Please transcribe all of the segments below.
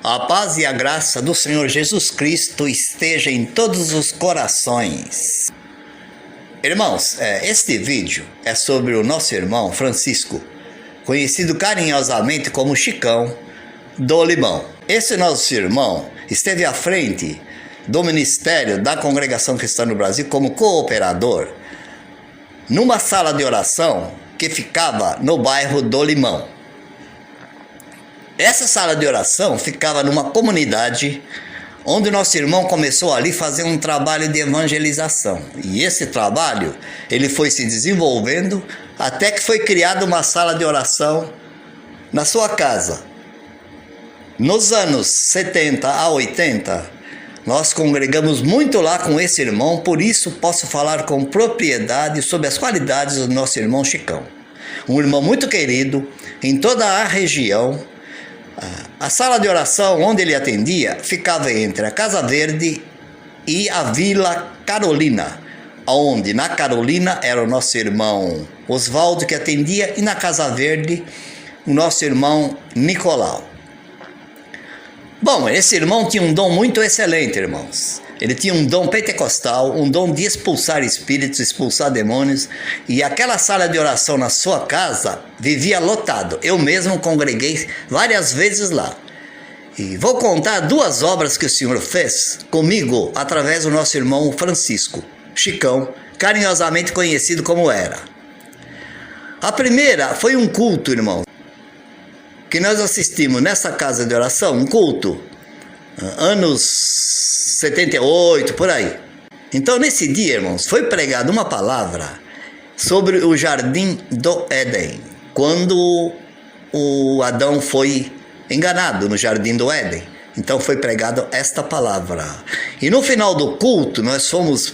A paz e a graça do Senhor Jesus Cristo esteja em todos os corações. Irmãos, este vídeo é sobre o nosso irmão Francisco, conhecido carinhosamente como Chicão do Limão. Esse nosso irmão esteve à frente do ministério da Congregação Cristã no Brasil como cooperador numa sala de oração que ficava no bairro do Limão. Essa sala de oração ficava numa comunidade onde nosso irmão começou ali a fazer um trabalho de evangelização. E esse trabalho, ele foi se desenvolvendo até que foi criada uma sala de oração na sua casa. Nos anos 70 a 80, nós congregamos muito lá com esse irmão, por isso posso falar com propriedade sobre as qualidades do nosso irmão Chicão. Um irmão muito querido em toda a região. A sala de oração onde ele atendia ficava entre a Casa Verde e a Vila Carolina, onde na Carolina era o nosso irmão Oswaldo que atendia e na Casa Verde o nosso irmão Nicolau. Bom, esse irmão tinha um dom muito excelente, irmãos. Ele tinha um dom pentecostal, um dom de expulsar espíritos, expulsar demônios. E aquela sala de oração na sua casa vivia lotado. Eu mesmo congreguei várias vezes lá. E vou contar duas obras que o Senhor fez comigo através do nosso irmão Francisco, Chicão, carinhosamente conhecido como era. A primeira foi um culto, irmãos, que nós assistimos nessa casa de oração, um culto, anos 78, por aí. Então, nesse dia, irmãos, foi pregada uma palavra sobre o jardim do Éden, quando o Adão foi enganado no jardim do Éden. Então, foi pregada esta palavra. E no final do culto, nós fomos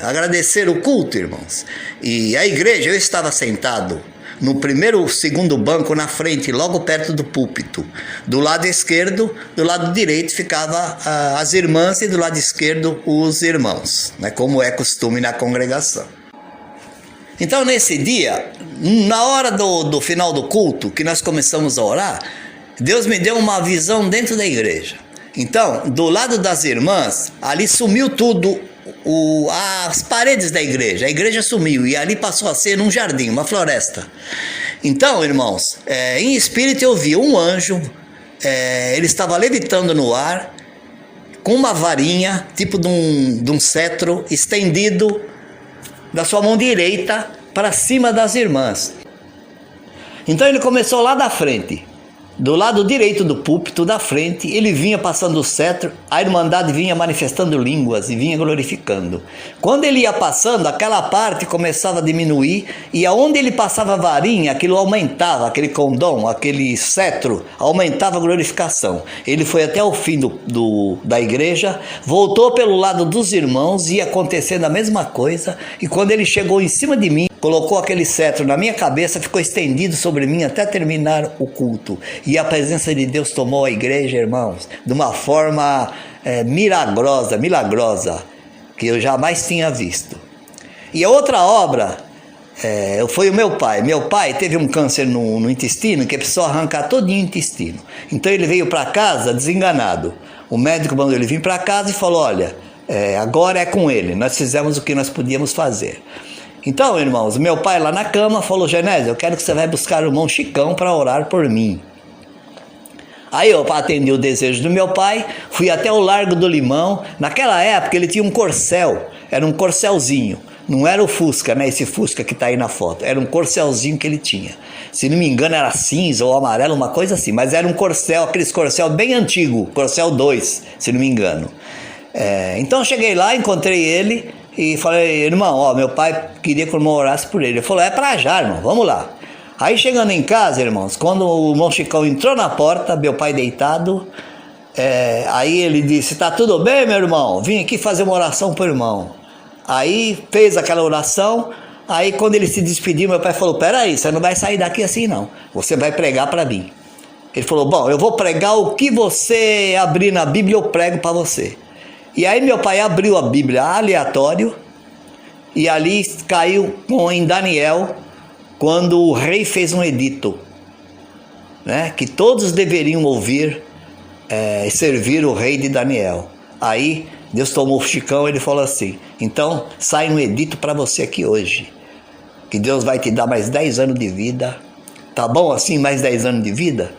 agradecer o culto, irmãos. E a igreja, eu estava sentado no segundo banco na frente, logo perto do púlpito. Do lado esquerdo, do lado direito ficava as irmãs e do lado esquerdo os irmãos, né, como é costume na congregação. Então nesse dia, na hora do final do culto, que nós começamos a orar, Deus me deu uma visão dentro da igreja. Então, do lado das irmãs, ali sumiu tudo, as paredes da igreja, a igreja sumiu e ali passou a ser um jardim, uma floresta. Então, irmãos, em espírito eu vi um anjo, ele estava levitando no ar, com uma varinha, tipo de um cetro, estendido da sua mão direita para cima das irmãs. Então ele começou lá da frente. Do lado direito do púlpito, da frente, ele vinha passando o cetro, a irmandade vinha manifestando línguas e vinha glorificando. Quando ele ia passando, aquela parte começava a diminuir e aonde ele passava a varinha, aquilo aumentava, aquele condom, aquele cetro, aumentava a glorificação. Ele foi até o fim da igreja, voltou pelo lado dos irmãos, ia acontecendo a mesma coisa, e quando ele chegou em cima de mim, colocou aquele cetro na minha cabeça, ficou estendido sobre mim até terminar o culto. E a presença de Deus tomou a igreja, irmãos, de uma forma milagrosa, que eu jamais tinha visto. E a outra obra foi o meu pai. Meu pai teve um câncer no intestino, que precisou arrancar todinho o intestino. Então ele veio para casa desenganado. O médico mandou ele vir para casa e falou, olha, agora é com ele. Nós fizemos o que nós podíamos fazer. Então, irmãos, meu pai lá na cama falou, Genésio, eu quero que você vai buscar o irmão Chicão para orar por mim. Aí eu atendi o desejo do meu pai, fui até o Largo do Limão. Naquela época ele tinha um corcel, era um corcelzinho. Não era o Fusca, né? Esse Fusca que está aí na foto. Era um corcelzinho que ele tinha. Se não me engano era cinza ou amarelo, uma coisa assim. Mas era um corcel, aqueles corcel bem antigo, corcel 2, se não me engano. Então eu cheguei lá, encontrei ele e falei, irmão, meu pai queria que o irmão orasse por ele. Ele falou, é pra já, irmão, vamos lá. Aí chegando em casa, irmãos, quando o irmão Chicão entrou na porta, meu pai deitado, aí ele disse, tá tudo bem, meu irmão? Vim aqui fazer uma oração pro irmão. Aí fez aquela oração, aí quando ele se despediu, meu pai falou, peraí, você não vai sair daqui assim não, você vai pregar para mim. Ele falou, bom, eu vou pregar o que você abrir na Bíblia, eu prego para você. E aí meu pai abriu a Bíblia aleatório, e ali caiu em Daniel, quando o rei fez um edito, né, que todos deveriam ouvir servir o rei de Daniel. Aí Deus tomou o Chicão e ele falou assim: então sai um edito para você aqui hoje, que Deus vai te dar mais 10 anos de vida. Tá bom assim, mais 10 anos de vida?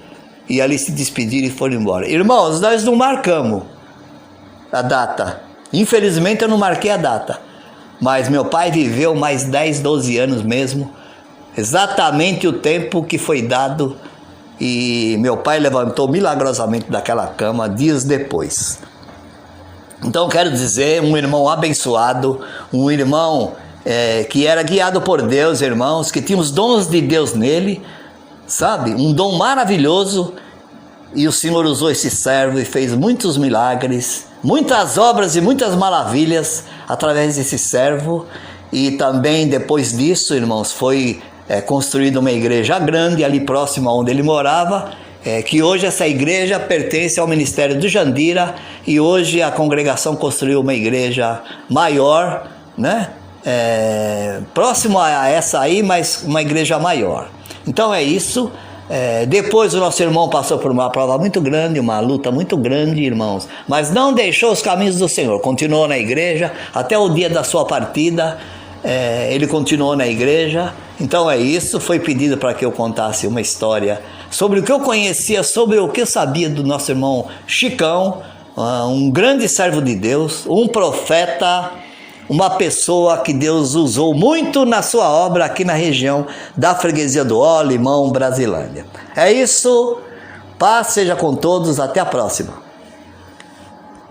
E ali se despediram e foram embora. Irmãos, nós não marcamos a data. Infelizmente eu não marquei a data. Mas meu pai viveu mais 10, 12 anos mesmo. Exatamente o tempo que foi dado. E meu pai levantou milagrosamente daquela cama dias depois. Então quero dizer, um irmão abençoado, um irmão que era guiado por Deus, irmãos, que tinha os dons de Deus nele, sabe? Um dom maravilhoso. E o Senhor usou esse servo e fez muitos milagres, muitas obras e muitas maravilhas através desse servo. E também depois disso, irmãos, foi construída uma igreja grande ali próximo onde ele morava, que hoje essa igreja pertence ao ministério do Jandira, e hoje a congregação construiu uma igreja maior, né? Próximo a essa aí, mas uma igreja maior. Então é isso. Depois o nosso irmão passou por uma prova muito grande, uma luta muito grande, irmãos, mas não deixou os caminhos do Senhor, continuou na igreja até o dia da sua partida. Ele continuou na igreja. Então é isso, foi pedido para que eu contasse uma história sobre o que eu conhecia, sobre o que eu sabia do nosso irmão Chicão, um grande servo de Deus, um profeta, uma pessoa que Deus usou muito na sua obra aqui na região da freguesia do Ó, Limão, Brasilândia. É isso, paz seja com todos, até a próxima.